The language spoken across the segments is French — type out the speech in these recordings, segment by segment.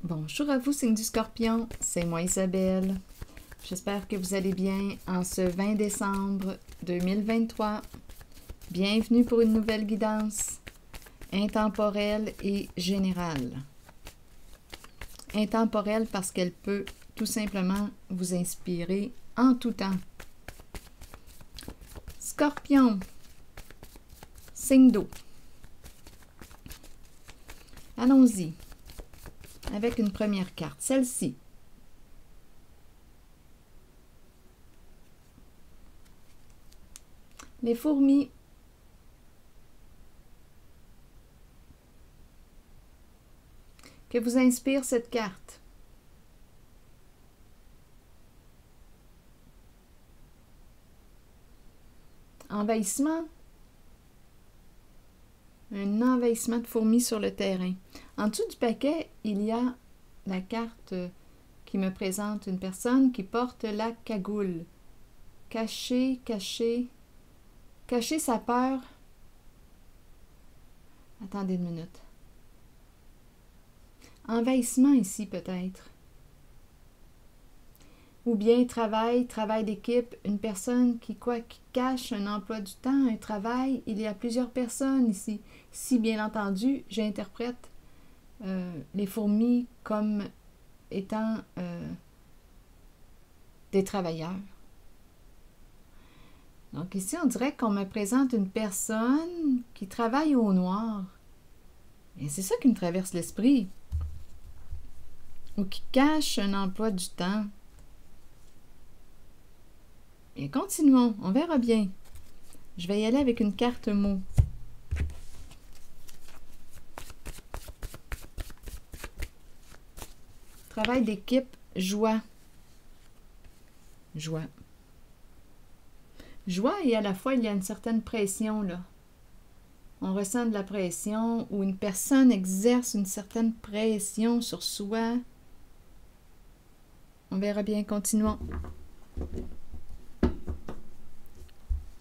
Bonjour à vous, signe du Scorpion, c'est moi Isabelle. J'espère que vous allez bien en ce 20 décembre 2023. Bienvenue pour une nouvelle guidance intemporelle et générale. Intemporelle parce qu'elle peut tout simplement vous inspirer en tout temps. Scorpion, signe d'eau. Allons-y avec une première carte, celle-ci. Les fourmis. Que vous inspire cette carte? Envahissement. Un envahissement de fourmis sur le terrain. En dessous du paquet, il y a la carte qui me présente une personne qui porte la cagoule. Cacher sa peur. Attendez une minute. Envahissement ici peut-être. Ou bien travail d'équipe, une personne qui cache un emploi du temps, un travail. Il y a plusieurs personnes ici. Si bien entendu, j'interprète les fourmis comme étant des travailleurs. Donc ici, on dirait qu'on me présente une personne qui travaille au noir. Et c'est ça qui me traverse l'esprit. Ou qui cache un emploi du temps. Et continuons, on verra bien. Je vais y aller avec une carte mot. Travail d'équipe, joie. Joie. Joie et à la fois il y a une certaine pression là. On ressent de la pression ou une personne exerce une certaine pression sur soi. On verra bien, continuons.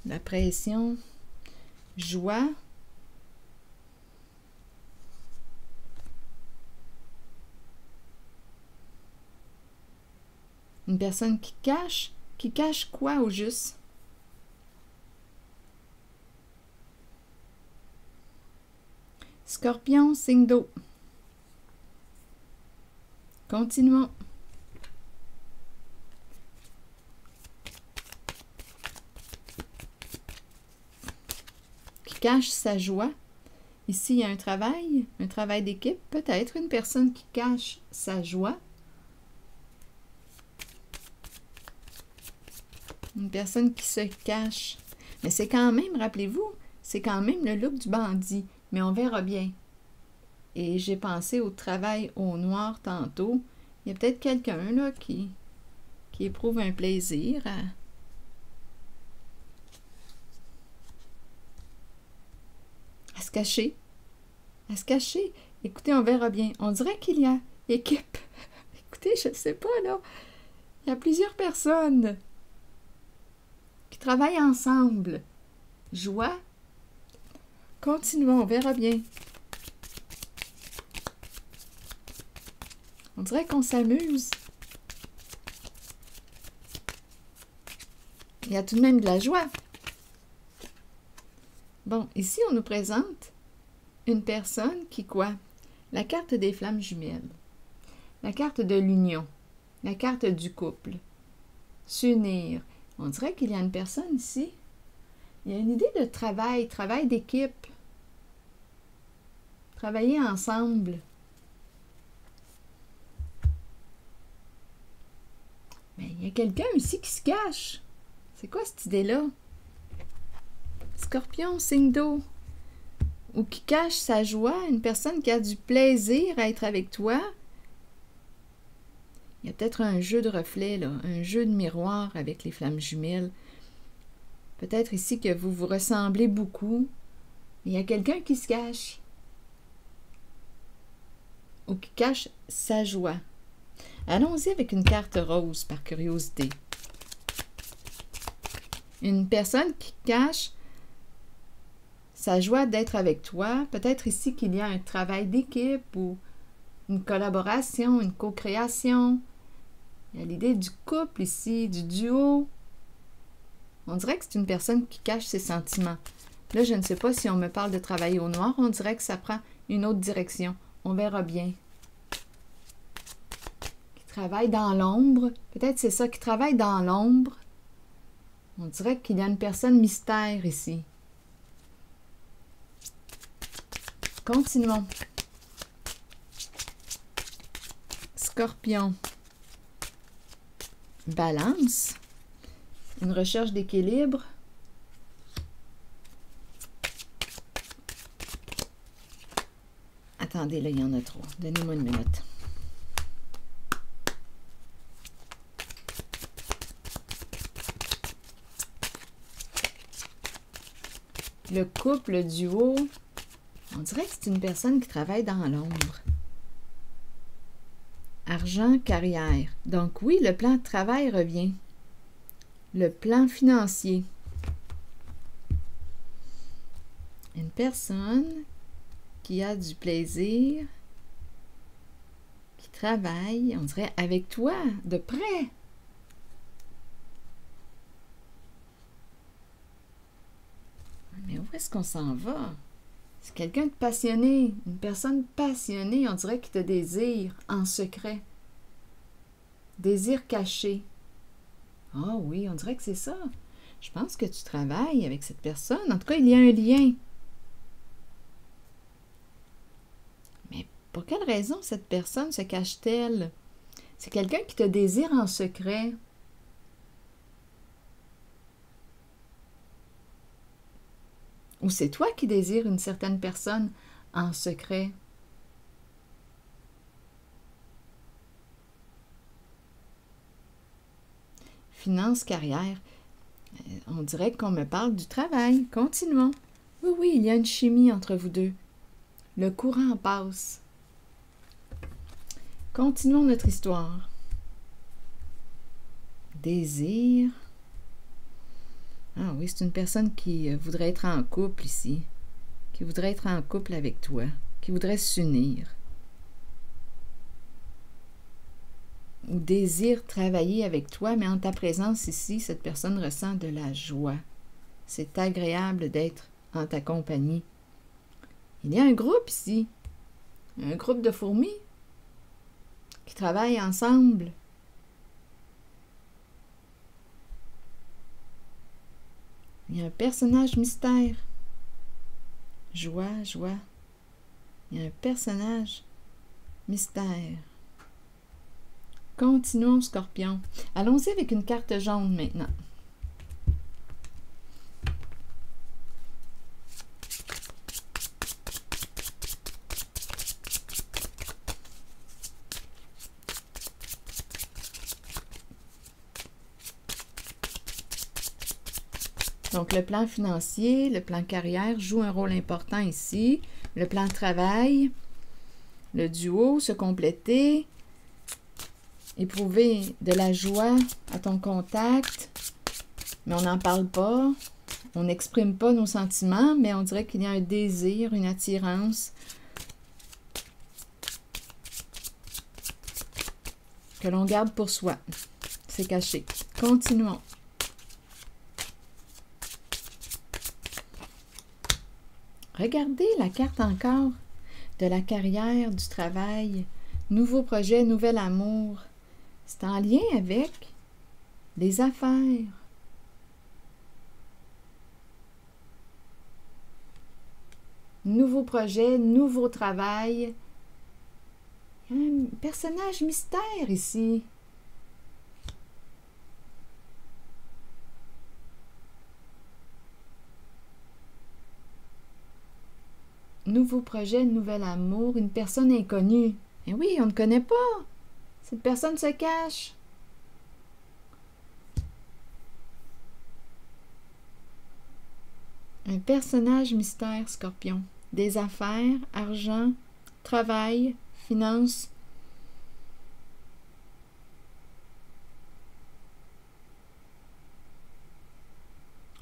La pression, joie. Une personne qui cache quoi au juste? Scorpion, signe d'eau. Continuons. Qui cache sa joie. Ici, il y a un travail d'équipe. Peut-être une personne qui cache sa joie. Une personne qui se cache. Mais c'est quand même, rappelez-vous, c'est quand même le look du bandit. Mais on verra bien. Et j'ai pensé au travail au noir tantôt. Il y a peut-être quelqu'un là qui éprouve un plaisir à se cacher. À se cacher. Écoutez, on verra bien. On dirait qu'il y a équipe. Écoutez, je ne sais pas là. Il y a plusieurs personnes qui travaillent ensemble. Joie. Continuons, on verra bien. On dirait qu'on s'amuse. Il y a tout de même de la joie. Bon, ici, on nous présente une personne qui quoi? La carte des flammes jumelles. La carte de l'union. La carte du couple. S'unir. On dirait qu'il y a une personne ici. Il y a une idée de travail d'équipe. Travailler ensemble. Mais il y a quelqu'un ici qui se cache. C'est quoi cette idée-là? Scorpion, signe d'eau. Ou qui cache sa joie. Une personne qui a du plaisir à être avec toi. Il y a peut-être un jeu de reflets, là, un jeu de miroir avec les flammes jumelles. Peut-être ici que vous vous ressemblez beaucoup. Il y a quelqu'un qui se cache. Ou qui cache sa joie. Allons-y avec une carte rose par curiosité. Une personne qui cache sa joie d'être avec toi. Peut-être ici qu'il y a un travail d'équipe ou une collaboration, une co-création. Il y a l'idée du couple ici, du duo. On dirait que c'est une personne qui cache ses sentiments. Là, je ne sais pas si on me parle de travailler au noir. On dirait que ça prend une autre direction. On verra bien. Qui travaille dans l'ombre. Peut-être c'est ça, qui travaille dans l'ombre. On dirait qu'il y a une personne mystère ici. Continuons. Scorpion. Balance. Une recherche d'équilibre. Attendez, là, il y en a trop. Donnez-moi une minute. Le couple, le duo, on dirait que c'est une personne qui travaille dans l'ombre. Argent, carrière. Donc oui, le plan de travail revient. Le plan financier. Une personne qui a du plaisir, qui travaille, on dirait, avec toi, de près. Mais où est-ce qu'on s'en va? C'est quelqu'un de passionné, une personne passionnée, on dirait qu'il te désire en secret. Désir caché. Ah oui, on dirait que c'est ça. Je pense que tu travailles avec cette personne. En tout cas, il y a un lien. Mais pour quelle raison cette personne se cache-t-elle? C'est quelqu'un qui te désire en secret. Ou c'est toi qui désires une certaine personne en secret? Finance, carrière. On dirait qu'on me parle du travail. Continuons. Oui, oui, il y a une chimie entre vous deux. Le courant passe. Continuons notre histoire. Désir. Ah oui, c'est une personne qui voudrait être en couple ici, qui voudrait être en couple avec toi, qui voudrait s'unir. Ou désire travailler avec toi, mais en ta présence ici, cette personne ressent de la joie. C'est agréable d'être en ta compagnie. Il y a un groupe ici, un groupe de fourmis qui travaillent ensemble. Il y a un personnage mystère. Joie, joie. Il y a un personnage mystère. Continuons, Scorpion. Allons-y avec une carte jaune maintenant. Donc, le plan financier, le plan carrière joue un rôle important ici. Le plan travail, le duo, se compléter, éprouver de la joie à ton contact, mais on n'en parle pas, on n'exprime pas nos sentiments, mais on dirait qu'il y a un désir, une attirance que l'on garde pour soi. C'est caché. Continuons. Regardez la carte encore de la carrière, du travail, nouveau projet, nouvel amour. C'est en lien avec les affaires. Nouveau projet, nouveau travail. Il y a un personnage mystère ici. Nouveau projet, nouvel amour, une personne inconnue. Eh oui, on ne connaît pas. Cette personne se cache. Un personnage mystère, Scorpion. Des affaires, argent, travail, finances.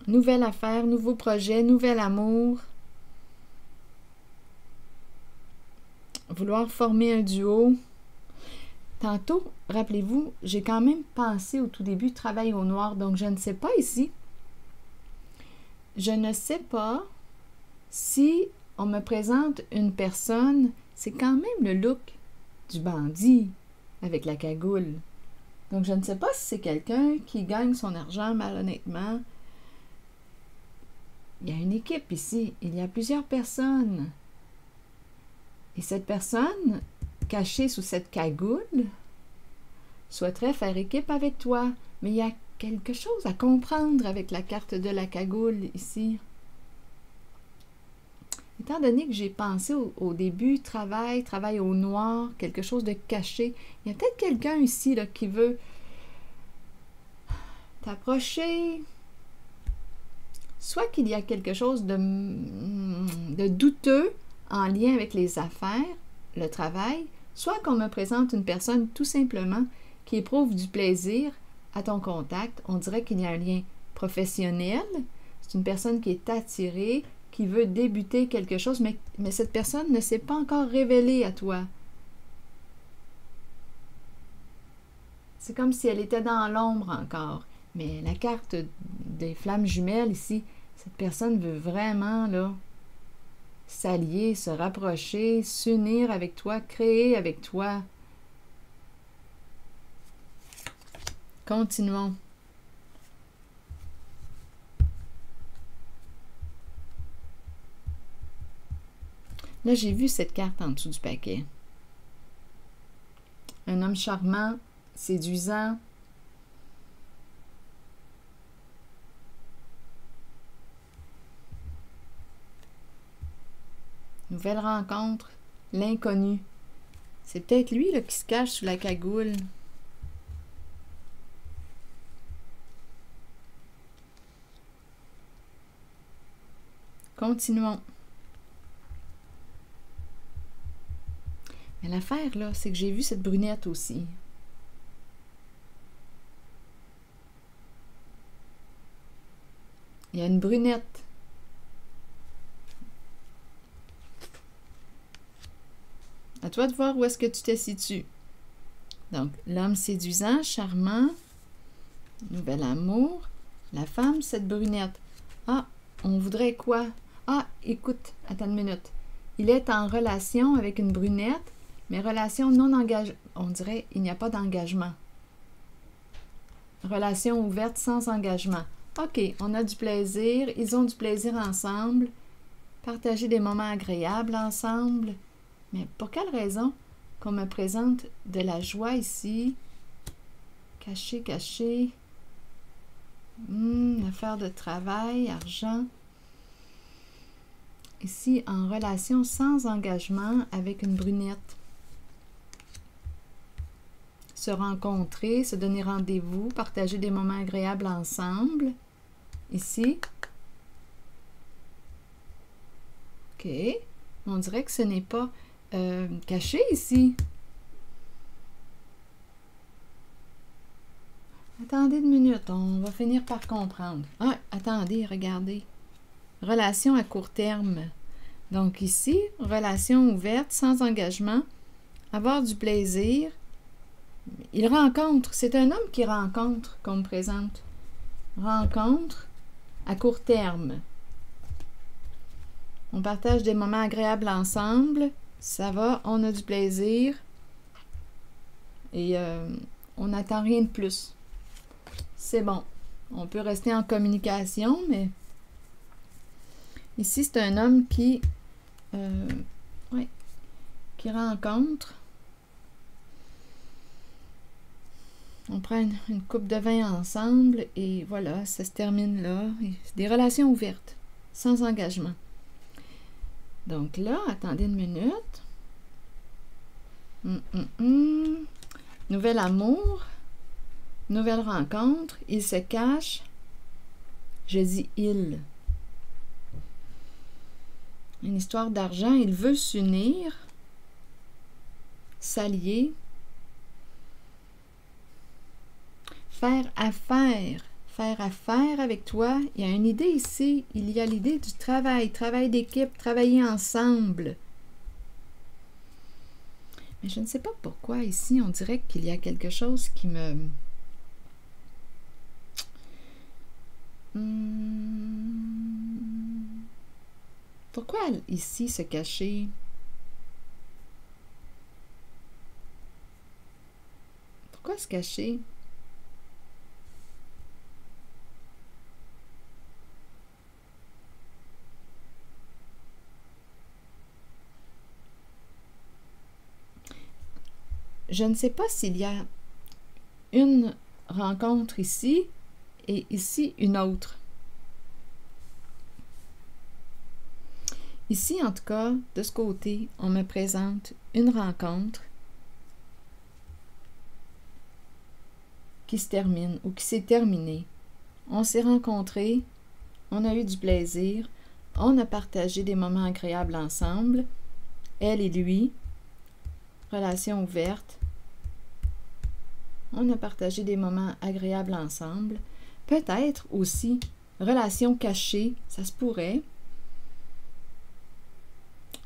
Nouvelle affaire, nouveau projet, nouvel amour. vouloir former un duo. Tantôt, rappelez-vous, j'ai quand même pensé au tout début travail au noir, donc je ne sais pas ici. Je ne sais pas si on me présente une personne, c'est quand même le look du bandit avec la cagoule. Donc, je ne sais pas si c'est quelqu'un qui gagne son argent malhonnêtement. Il y a une équipe ici. Il y a plusieurs personnes. Et cette personne, cachée sous cette cagoule, souhaiterait faire équipe avec toi. Mais il y a quelque chose à comprendre avec la carte de la cagoule ici. Étant donné que j'ai pensé au début, travail au noir, quelque chose de caché, il y a peut-être quelqu'un ici là, qui veut t'approcher. Soit qu'il y a quelque chose de douteux en lien avec les affaires, le travail, soit qu'on me présente une personne tout simplement qui éprouve du plaisir à ton contact. On dirait qu'il y a un lien professionnel. C'est une personne qui est attirée, qui veut débuter quelque chose, mais cette personne ne s'est pas encore révélée à toi. C'est comme si elle était dans l'ombre encore. Mais la carte des flammes jumelles ici, cette personne veut vraiment là s'allier, se rapprocher, s'unir avec toi, créer avec toi. Continuons. Là, j'ai vu cette carte en dessous du paquet. Un homme charmant, séduisant. Nouvelle rencontre, l'inconnu. C'est peut-être lui là, qui se cache sous la cagoule. Continuons. Mais l'affaire, là, c'est que j'ai vu cette brunette aussi. Il y a une brunette. À toi de voir où est-ce que tu te situes. Donc, l'homme séduisant, charmant, nouvel amour. La femme, cette brunette. Ah, on voudrait quoi? Ah, écoute, attends une minute. Il est en relation avec une brunette, mais relation non engagée. On dirait il n'y a pas d'engagement. Relation ouverte sans engagement. OK, on a du plaisir, ils ont du plaisir ensemble. Partager des moments agréables ensemble. Mais pour quelle raison qu'on me présente de la joie ici? Caché, caché. Affaire de travail, argent. Ici, en relation sans engagement avec une brunette. Se rencontrer, se donner rendez-vous, partager des moments agréables ensemble. Ici. OK. On dirait que ce n'est pas caché ici. Attendez une minute, on va finir par comprendre. Ah, attendez, regardez. Relation à court terme. Donc ici, relation ouverte, sans engagement, avoir du plaisir. Il rencontre, c'est un homme qui rencontre, qu'on me présente. Rencontre à court terme. On partage des moments agréables ensemble. Ça va, on a du plaisir. Et on n'attend rien de plus. C'est bon. On peut rester en communication, mais ici, c'est un homme qui rencontre. On prend une coupe de vin ensemble et voilà, ça se termine là. Des relations ouvertes, sans engagement. Donc là, attendez une minute. Nouvel amour. Nouvelle rencontre. Il se cache. Je dis il. Une histoire d'argent. Il veut s'unir. S'allier. Faire affaire. Faire affaire avec toi. Il y a une idée ici. Il y a l'idée du travail. Travail d'équipe. Travailler ensemble. Mais je ne sais pas pourquoi ici, on dirait qu'il y a quelque chose qui me... Pourquoi ici se cacher? Pourquoi se cacher? Je ne sais pas s'il y a une rencontre ici et ici une autre. Ici, en tout cas, de ce côté, on me présente une rencontre qui se termine ou qui s'est terminée. On s'est rencontrés, on a eu du plaisir, on a partagé des moments agréables ensemble, elle et lui, relation ouverte. On a partagé des moments agréables ensemble. Peut-être aussi relation cachée, ça se pourrait.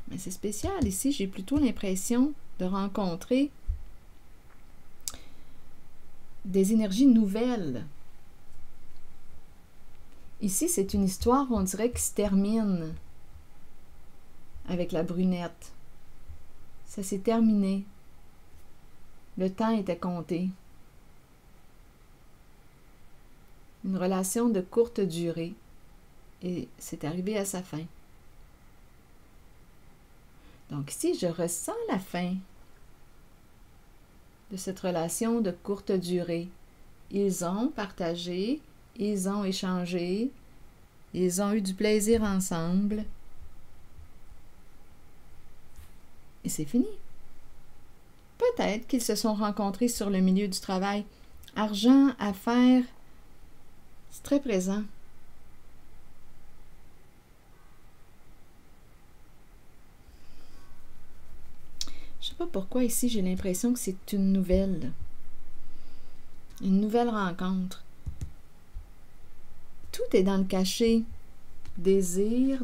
Mais c'est spécial. Ici, j'ai plutôt l'impression de rencontrer des énergies nouvelles. Ici, c'est une histoire, on dirait, qui se termine avec la brunette. Ça s'est terminé. Le temps était compté. Une relation de courte durée. Et c'est arrivé à sa fin. Donc ici, je ressens la fin de cette relation de courte durée. Ils ont partagé, ils ont échangé, ils ont eu du plaisir ensemble. Et c'est fini. Peut-être qu'ils se sont rencontrés sur le milieu du travail. Argent, affaires, c'est très présent. Je ne sais pas pourquoi ici j'ai l'impression que c'est une nouvelle rencontre. Tout est dans le cachet. Désir,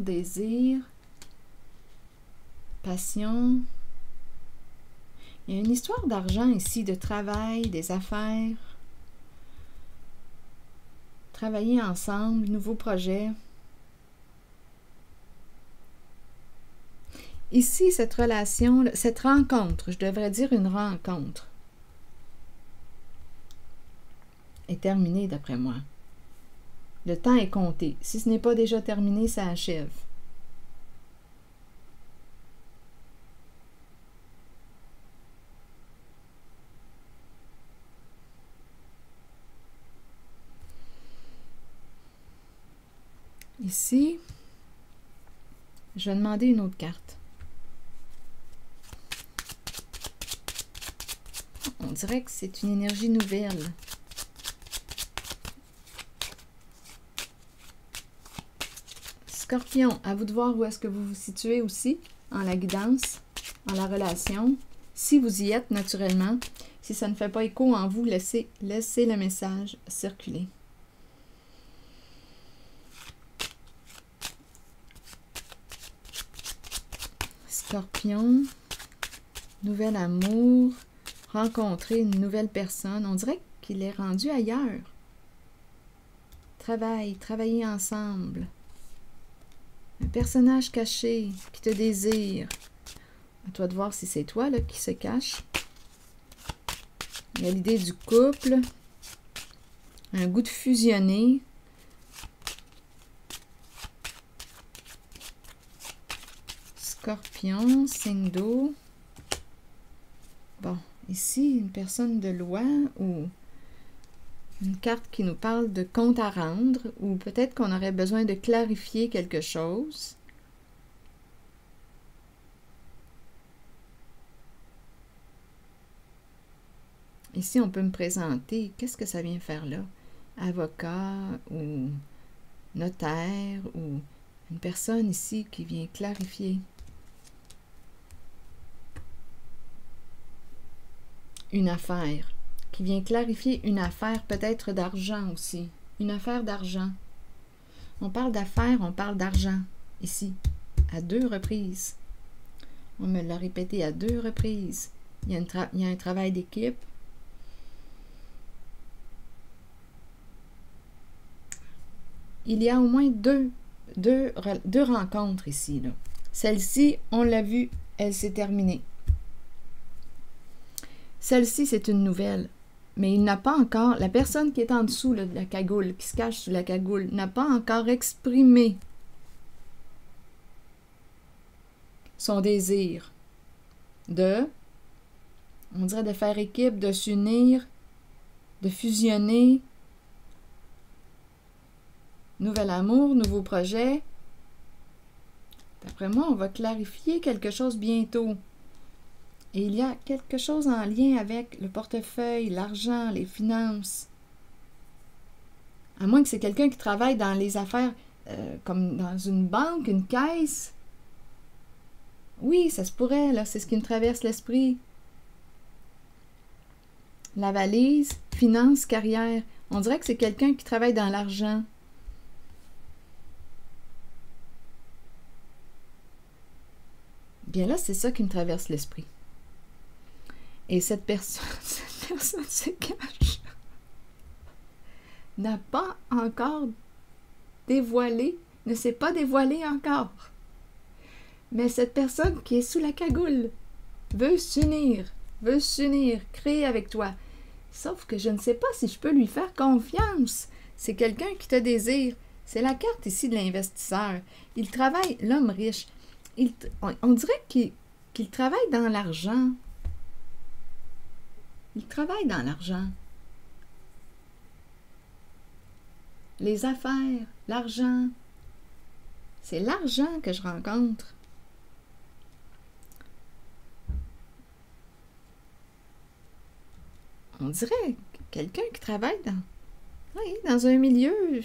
passion. Il y a une histoire d'argent ici, de travail, des affaires. Travailler ensemble, nouveaux projets. Ici, cette relation, cette rencontre, je devrais dire une rencontre, est terminée d'après moi. Le temps est compté. Si ce n'est pas déjà terminé, ça achève. Ici, je vais demander une autre carte. On dirait que c'est une énergie nouvelle. Scorpion, à vous de voir où est-ce que vous vous situez aussi, en la guidance, en la relation. Si vous y êtes naturellement, si ça ne fait pas écho en vous, laissez le message circuler. Scorpion, nouvel amour, rencontrer une nouvelle personne. On dirait qu'il est rendu ailleurs. Travailler ensemble. Un personnage caché qui te désire. À toi de voir si c'est toi là, qui se cache. Il y a l'idée du couple. Un goût de fusionner. Scorpion, signe d'eau. Bon, ici, une personne de loi ou une carte qui nous parle de compte à rendre ou peut-être qu'on aurait besoin de clarifier quelque chose. Ici, on peut me présenter. Qu'est-ce que ça vient faire là? Avocat ou notaire ou une personne ici qui vient clarifier. Une affaire. Qui vient clarifier une affaire, peut-être d'argent aussi. Une affaire d'argent. On parle d'affaires, on parle d'argent. Ici, à 2 reprises. On me l'a répété à 2 reprises. Il y a un travail d'équipe. Il y a au moins deux rencontres ici, là. Celle-ci, on l'a vue, elle s'est terminée. Celle-ci, c'est une nouvelle. Mais il n'a pas encore, la personne qui est en dessous là, de la cagoule, qui se cache sous la cagoule, n'a pas encore exprimé son désir on dirait de faire équipe, de s'unir, de fusionner. Nouvel amour, nouveau projet. D'après moi, on va clarifier quelque chose bientôt. Et il y a quelque chose en lien avec le portefeuille, l'argent, les finances. À moins que c'est quelqu'un qui travaille dans les affaires, comme dans une banque, une caisse. Oui, ça se pourrait, là, c'est ce qui me traverse l'esprit. La valise, finances, carrière. On dirait que c'est quelqu'un qui travaille dans l'argent. Bien là, c'est ça qui me traverse l'esprit. Et cette personne se cache, n'a pas encore dévoilé, ne s'est pas dévoilée encore. Mais cette personne qui est sous la cagoule veut s'unir, créer avec toi. Sauf que je ne sais pas si je peux lui faire confiance. C'est quelqu'un qui te désire. C'est la carte ici de l'investisseur. Il travaille, l'homme riche. On dirait qu'il travaille dans l'argent. Il travaille dans l'argent. Les affaires, l'argent. C'est l'argent que je rencontre. On dirait quelqu'un qui travaille dans un milieu,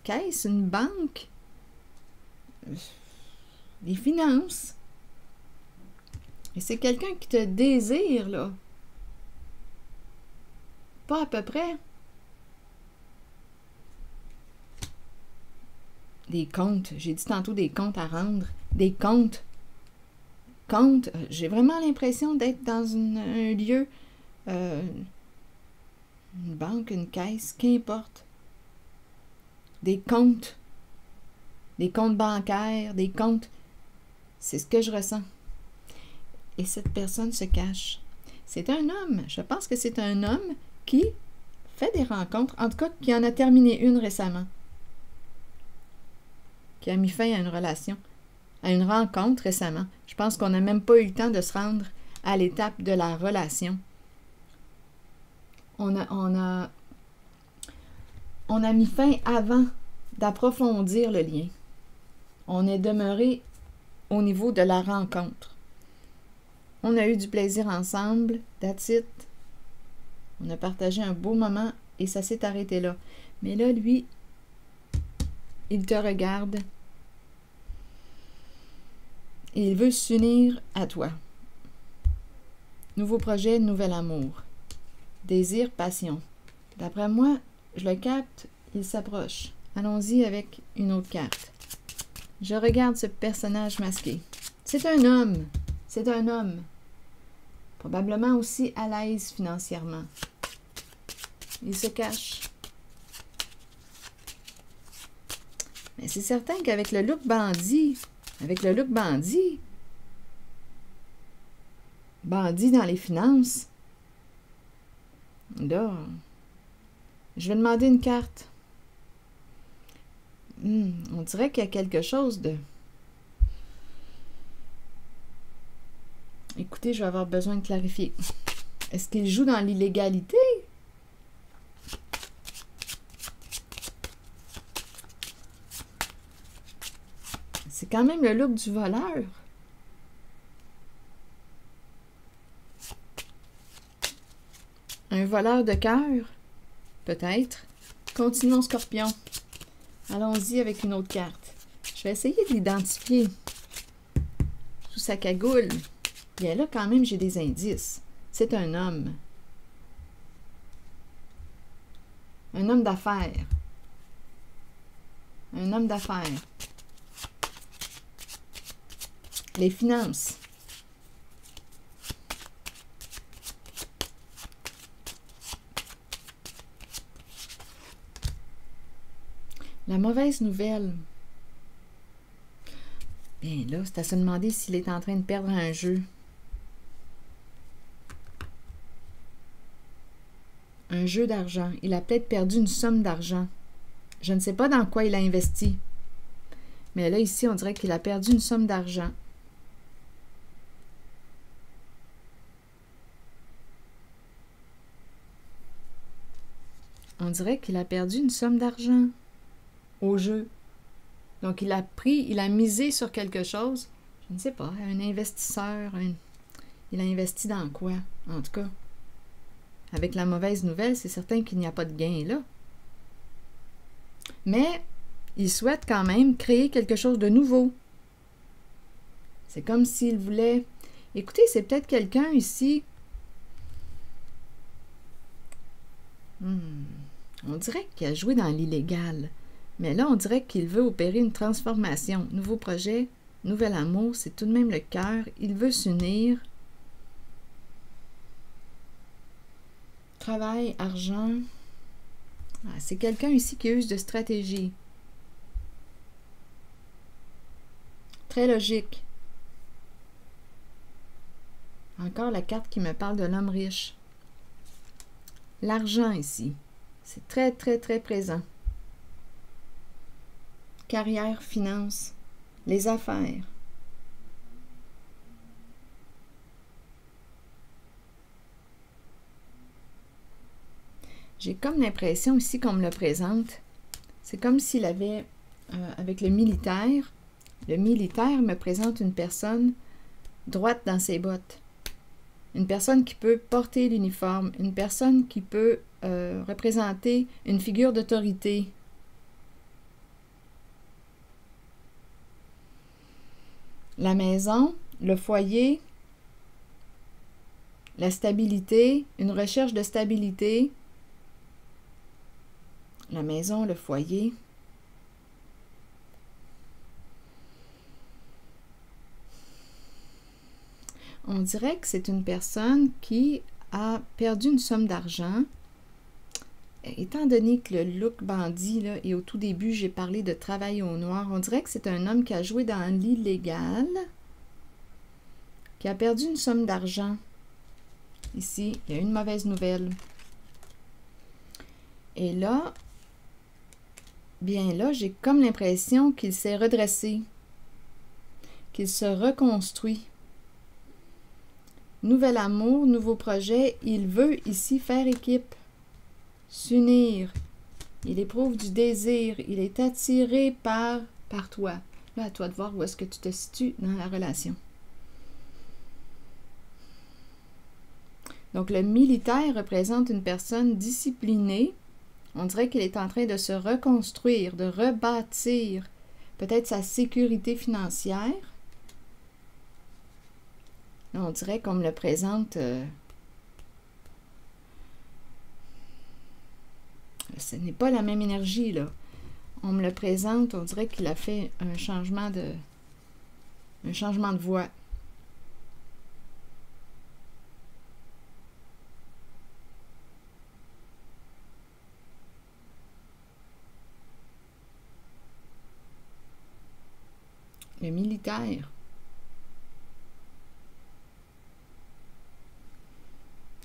caisse, une banque, les finances. Et c'est quelqu'un qui te désire, là. Pas à peu près. Des comptes. J'ai dit tantôt des comptes à rendre. Des comptes. J'ai vraiment l'impression d'être dans un lieu, une banque, une caisse, qu'importe. Des comptes. Des comptes bancaires, des comptes. C'est ce que je ressens. Et cette personne se cache. C'est un homme. Je pense que c'est un homme qui fait des rencontres, en tout cas qui en a terminé une récemment, qui a mis fin à une relation, à une rencontre récemment. Je pense qu'on n'a même pas eu le temps de se rendre à l'étape de la relation. On a mis fin avant d'approfondir le lien. On est demeuré au niveau de la rencontre. On a eu du plaisir ensemble, that's it. On a partagé un beau moment et ça s'est arrêté là. Mais là, lui, il te regarde et il veut s'unir à toi. Nouveau projet, nouvel amour. Désir, passion. D'après moi, je le capte, il s'approche. Allons-y avec une autre carte. Je regarde ce personnage masqué. C'est un homme. C'est un homme. Probablement aussi à l'aise financièrement. Il se cache. Mais c'est certain qu'avec le look bandit, bandit dans les finances, là, je vais demander une carte. On dirait qu'il y a quelque chose de... Écoutez, je vais avoir besoin de clarifier. Est-ce qu'il joue dans l'illégalité? C'est quand même le look du voleur. Un voleur de cœur? Peut-être. Continuons, Scorpion. Allons-y avec une autre carte. Je vais essayer de l'identifier. Sous sa cagoule. Bien là, quand même, j'ai des indices. C'est un homme. Un homme d'affaires. Un homme d'affaires. Les finances. La mauvaise nouvelle. Bien là, c'est à se demander s'il est en train de perdre un jeu. Un jeu d'argent. Il a peut-être perdu une somme d'argent. Je ne sais pas dans quoi il a investi. Mais là, ici, on dirait qu'il a perdu une somme d'argent. On dirait qu'il a perdu une somme d'argent au jeu. Donc, il a misé sur quelque chose. Je ne sais pas, un investisseur. Il a investi dans quoi, en tout cas? Avec la mauvaise nouvelle, c'est certain qu'il n'y a pas de gain là. Mais il souhaite quand même créer quelque chose de nouveau. C'est comme s'il voulait... Écoutez, c'est peut-être quelqu'un ici... On dirait qu'il a joué dans l'illégal. Mais là, on dirait qu'il veut opérer une transformation. Nouveau projet, nouvel amour, c'est tout de même le cœur. Il veut s'unir. Travail, argent. Ah, c'est quelqu'un ici qui use de stratégie. Très logique. Encore la carte qui me parle de l'homme riche. L'argent ici. C'est très, très, très présent. Carrière, finance, les affaires. J'ai comme l'impression ici qu'on me le présente. C'est comme s'il avait, avec le militaire me présente une personne droite dans ses bottes. Une personne qui peut porter l'uniforme, une personne qui peut représenter une figure d'autorité. La maison, le foyer, la stabilité, une recherche de stabilité. La maison, le foyer. On dirait que c'est une personne qui a perdu une somme d'argent. Étant donné que le look bandit, là, et au tout début, j'ai parlé de travail au noir, on dirait que c'est un homme qui a joué dans l'illégal, qui a perdu une somme d'argent. Ici, il y a une mauvaise nouvelle. Et là, bien là, j'ai comme l'impression qu'il s'est redressé, qu'il se reconstruit. Nouvel amour, nouveau projet, il veut ici faire équipe, s'unir. Il éprouve du désir, il est attiré par toi. Là, à toi de voir où est-ce que tu te situes dans la relation. Donc, le militaire représente une personne disciplinée. On dirait qu'il est en train de se reconstruire, de rebâtir peut-être sa sécurité financière. Là, on dirait qu'on me le présente... ce n'est pas la même énergie, là. On me le présente, on dirait qu'il a fait un changement de voie. Le militaire.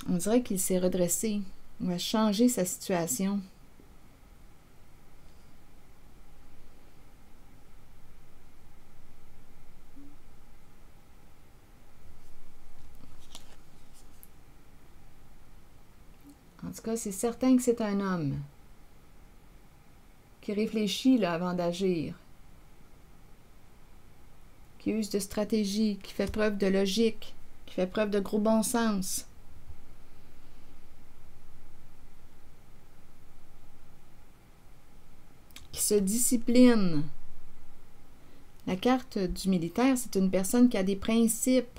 On dirait qu'il s'est redressé. On va changer sa situation. En tout cas, c'est certain que c'est un homme qui réfléchit là, avant d'agir, qui use de stratégie, qui fait preuve de logique, qui fait preuve de gros bon sens. Qui se discipline. La carte du militaire, c'est une personne qui a des principes.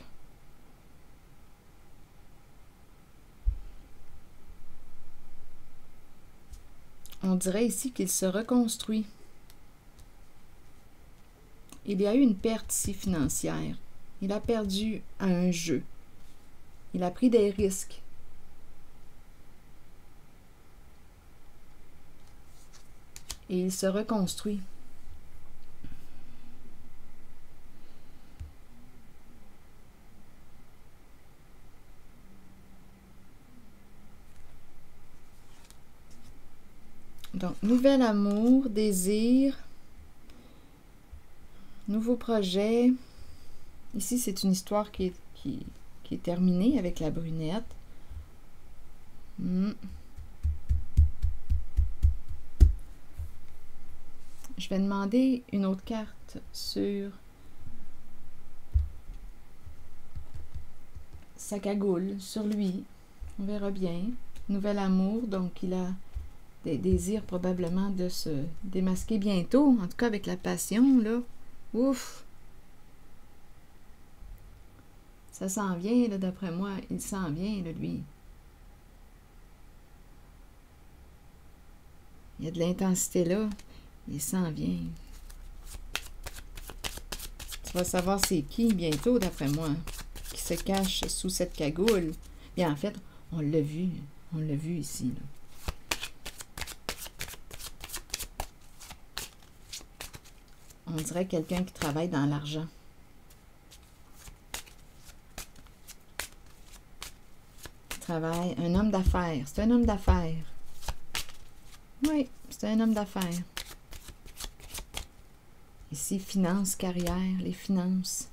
On dirait ici qu'il se reconstruit. Il y a eu une perte ici financière. Il a perdu à un jeu. Il a pris des risques. et il se reconstruit. Donc, nouvel amour, désir, nouveau projet. Ici, c'est une histoire qui est terminée avec la brunette. Je vais demander une autre carte sur sa cagoule, sur lui. On verra bien. Nouvel amour, donc il a des désirs probablement de se démasquer bientôt, en tout cas avec la passion, là. Ouf! Ça s'en vient, là, d'après moi. Il s'en vient, là, lui. Il y a de l'intensité là. Il s'en vient. Tu vas savoir c'est qui bientôt, d'après moi, qui se cache sous cette cagoule. Bien, en fait, on l'a vu. On l'a vu ici, là. On dirait quelqu'un qui travaille dans l'argent. Travaille. Un homme d'affaires. C'est un homme d'affaires. Oui, c'est un homme d'affaires. Ici, finances, carrière, les finances.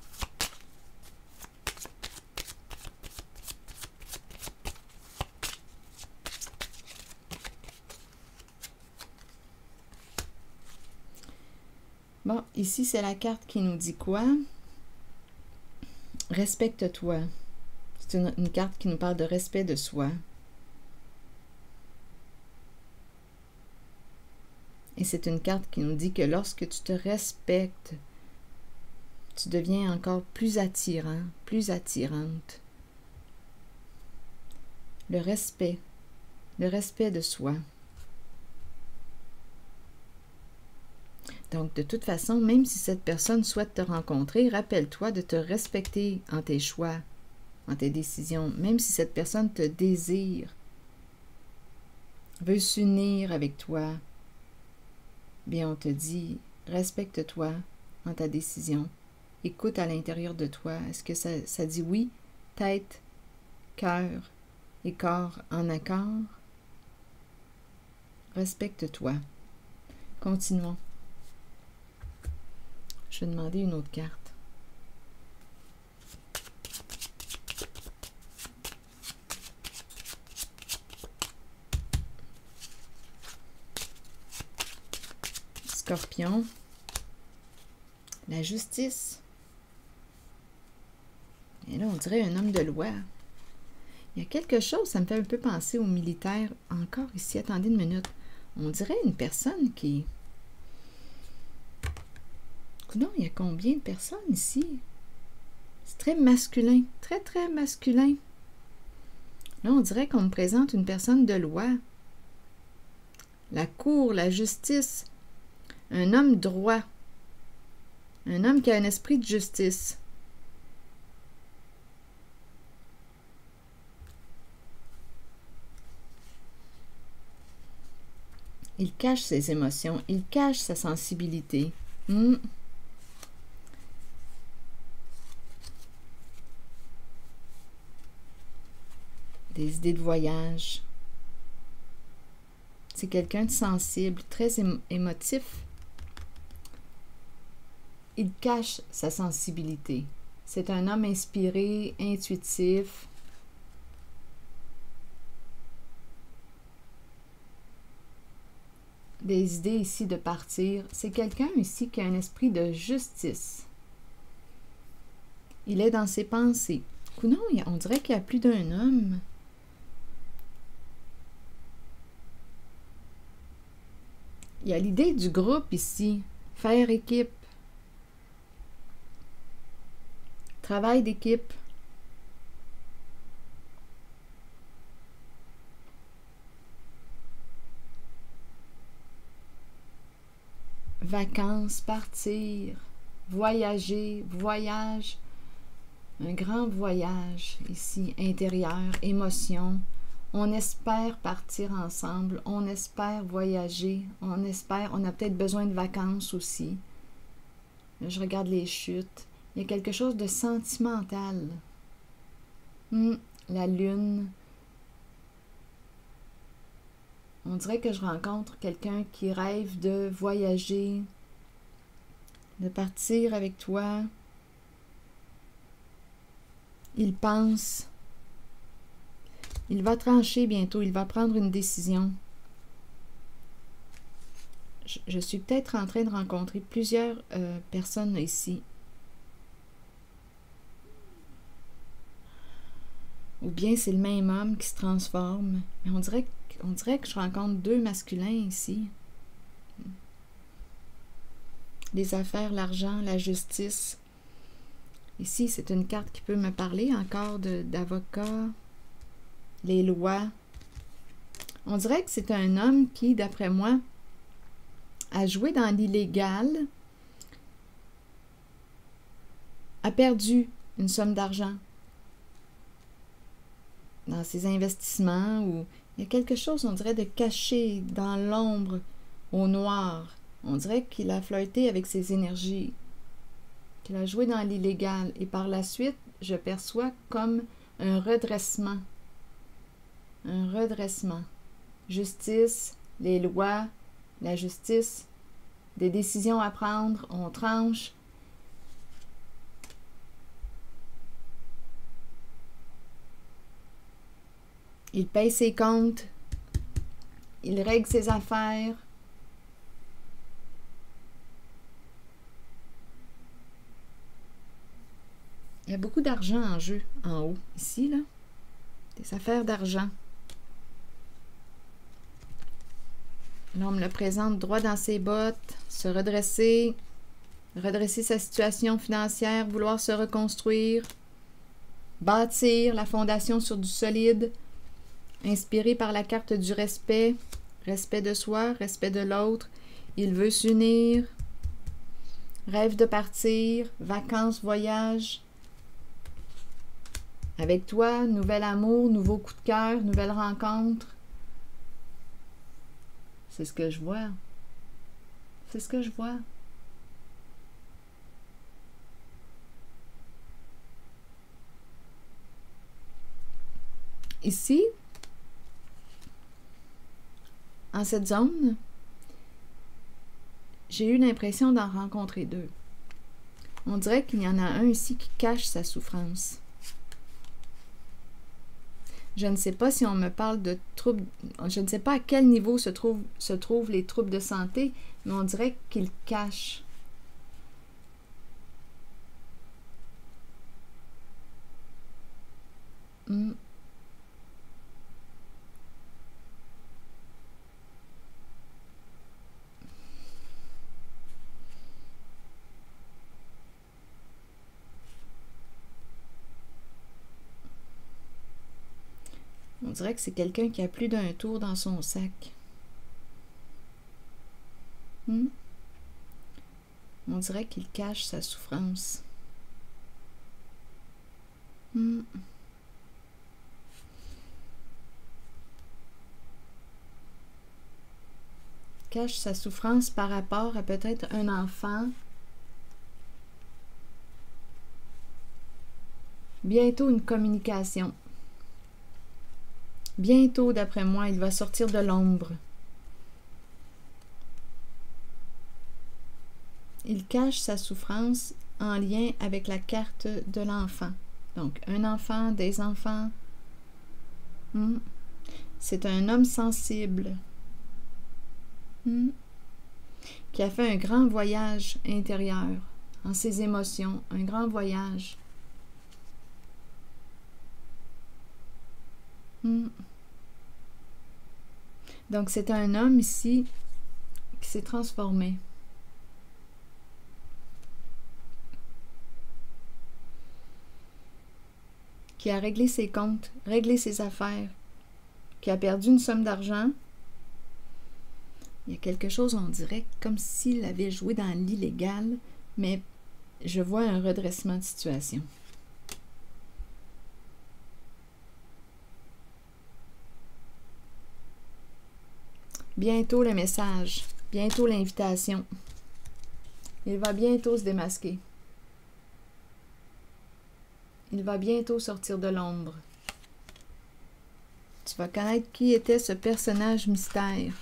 Bon, ici, c'est la carte qui nous dit quoi? Respecte-toi. C'est une carte qui nous parle de respect de soi. Et c'est une carte qui nous dit que lorsque tu te respectes, tu deviens encore plus attirant, plus attirante. Le respect de soi. Donc, de toute façon, même si cette personne souhaite te rencontrer, rappelle-toi de te respecter en tes choix, en tes décisions. Même si cette personne te désire, veut s'unir avec toi, bien, on te dit, respecte-toi en ta décision. Écoute à l'intérieur de toi. Est-ce que ça dit oui? Tête, cœur et corps en accord? Respecte-toi. Continuons. Je vais demander une autre carte. Scorpion. La justice. Et là, on dirait un homme de loi. Il y a quelque chose, ça me fait un peu penser aux militaires. Encore ici, attendez une minute. On dirait une personne qui... Non, il y a combien de personnes ici? C'est très masculin, très, très masculin. Là, on dirait qu'on me présente une personne de loi. La cour, la justice, un homme droit, un homme qui a un esprit de justice. Il cache ses émotions, il cache sa sensibilité. Des idées de voyage. C'est quelqu'un de sensible, très émotif. Il cache sa sensibilité. C'est un homme inspiré, intuitif. Des idées ici de partir. C'est quelqu'un ici qui a un esprit de justice. Il est dans ses pensées. Non, on dirait qu'il y a plus d'un homme. Il y a l'idée du groupe ici. Faire équipe. Travail d'équipe. Vacances, partir, voyager, voyage. Un grand voyage ici, intérieur, émotion. On espère partir ensemble, on espère voyager, on a peut-être besoin de vacances aussi. Là, je regarde les chutes. Il y a quelque chose de sentimental. La lune. On dirait que je rencontre quelqu'un qui rêve de voyager, de partir avec toi. Il pense. Il va trancher bientôt, il va prendre une décision. Je suis peut-être en train de rencontrer plusieurs personnes ici. Ou bien c'est le même homme qui se transforme. Mais on dirait que je rencontre deux masculins ici. Les affaires, l'argent, la justice. Ici, c'est une carte qui peut me parler encore d'avocat, les lois. On dirait que c'est un homme qui, d'après moi, a joué dans l'illégal, a perdu une somme d'argent dans ses investissements, ou il y a quelque chose, on dirait, de caché dans l'ombre, au noir. On dirait qu'il a flirté avec ses énergies, qu'il a joué dans l'illégal. Et par la suite, je perçois comme un redressement. Un redressement. Justice, les lois, la justice, des décisions à prendre, on tranche. Il paye ses comptes, il règle ses affaires. Il y a beaucoup d'argent en jeu, en haut, ici, là. Des affaires d'argent. Là, on me le présente droit dans ses bottes, se redresser, redresser sa situation financière, vouloir se reconstruire, bâtir la fondation sur du solide, inspiré par la carte du respect, respect de soi, respect de l'autre. Il veut s'unir, rêve de partir, vacances, voyage. Avec toi, nouvel amour, nouveau coup de cœur, nouvelle rencontre. C'est ce que je vois. C'est ce que je vois. Ici, en cette zone, j'ai eu l'impression d'en rencontrer deux. On dirait qu'il y en a un ici qui cache sa souffrance. Je ne sais pas si on me parle de troubles, je ne sais pas à quel niveau se trouvent les troubles de santé, mais on dirait qu'ils cachent. On dirait que c'est quelqu'un qui a plus d'un tour dans son sac. On dirait qu'il cache sa souffrance. Cache sa souffrance par rapport à peut-être un enfant. Bientôt une communication. Bientôt, d'après moi, il va sortir de l'ombre. Il cache sa souffrance en lien avec la carte de l'enfant. Donc, un enfant, des enfants. C'est un homme sensible qui a fait un grand voyage intérieur en ses émotions, un grand voyage. Donc, c'est un homme ici qui s'est transformé. Qui a réglé ses comptes, réglé ses affaires, qui a perdu une somme d'argent. Il y a quelque chose, on dirait, comme s'il avait joué dans l'illégal, mais je vois un redressement de situation. bientôt le message, bientôt l'invitation. Il va bientôt se démasquer. Il va bientôt sortir de l'ombre. Tu vas connaître qui était ce personnage mystère.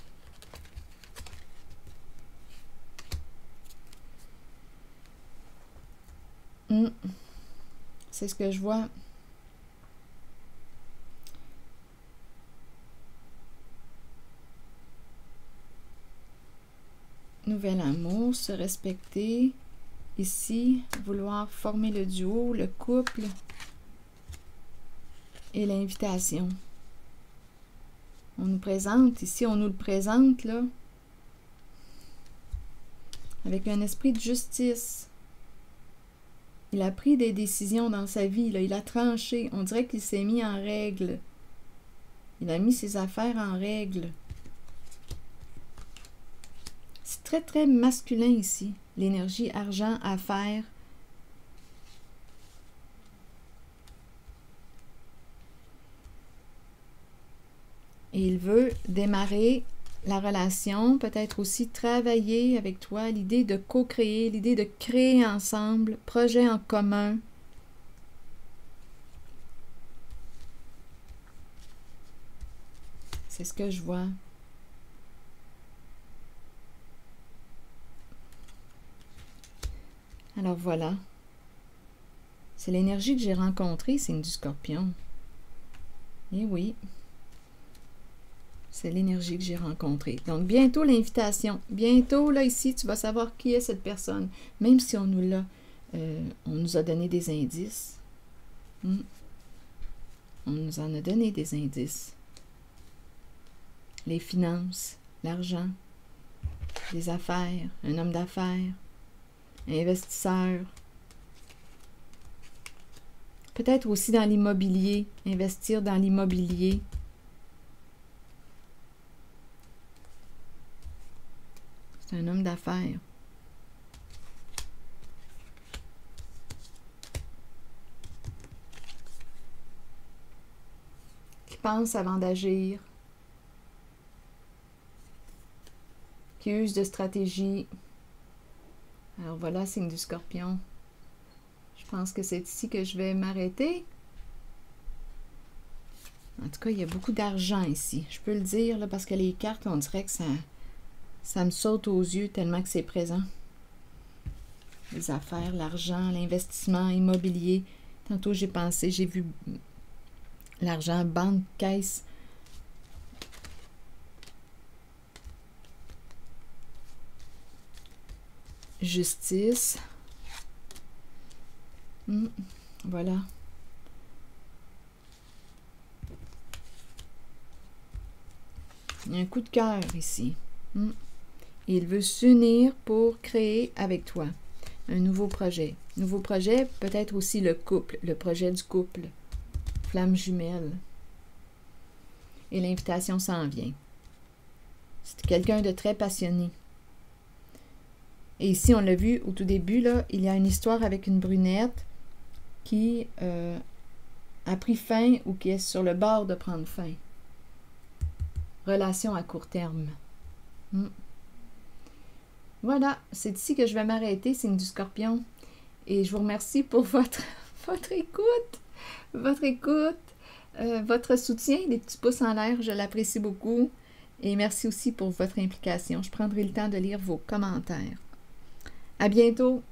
C'est ce que je vois. Nouvel amour, se respecter. Ici, vouloir former le duo, le couple et l'invitation. On nous présente, ici, on nous le présente, là, avec un esprit de justice. Il a pris des décisions dans sa vie, là, il a tranché. On dirait qu'il s'est mis en règle. Il a mis ses affaires en règle. C'est très, très masculin ici. L'énergie argent, affaires. Et il veut démarrer la relation, peut-être aussi travailler avec toi, l'idée de co-créer, l'idée de créer ensemble, projet en commun. C'est ce que je vois. Alors voilà. C'est l'énergie que j'ai rencontrée, signe du Scorpion. Eh oui. C'est l'énergie que j'ai rencontrée. Donc, bientôt l'invitation. Bientôt, là, ici, tu vas savoir qui est cette personne. Même si on nous a donné des indices. On nous en a donné des indices. Les finances, l'argent, les affaires, un homme d'affaires, investisseur. Peut-être aussi dans l'immobilier, investir dans l'immobilier. C'est un homme d'affaires. Qui pense avant d'agir. Qui use de stratégie. Alors voilà, signe du Scorpion. Je pense que c'est ici que je vais m'arrêter. En tout cas, il y a beaucoup d'argent ici. Je peux le dire, là, parce que les cartes, on dirait que ça me saute aux yeux tellement que c'est présent. Les affaires, l'argent, l'investissement immobilier. Tantôt, j'ai vu l'argent, banque, caisse. Justice. Voilà. Il y a un coup de cœur ici. Il veut s'unir pour créer avec toi un nouveau projet. Nouveau projet, peut-être aussi le couple, le projet du couple. Flamme jumelle. Et l'invitation s'en vient. C'est quelqu'un de très passionné. Et ici, on l'a vu au tout début, là, il y a une histoire avec une brunette qui a pris fin ou qui est sur le bord de prendre fin. Relation à court terme. Voilà, c'est ici que je vais m'arrêter, signe du Scorpion. Et je vous remercie pour votre écoute, votre soutien, les petits pouces en l'air, je l'apprécie beaucoup. Et merci aussi pour votre implication. Je prendrai le temps de lire vos commentaires. À bientôt!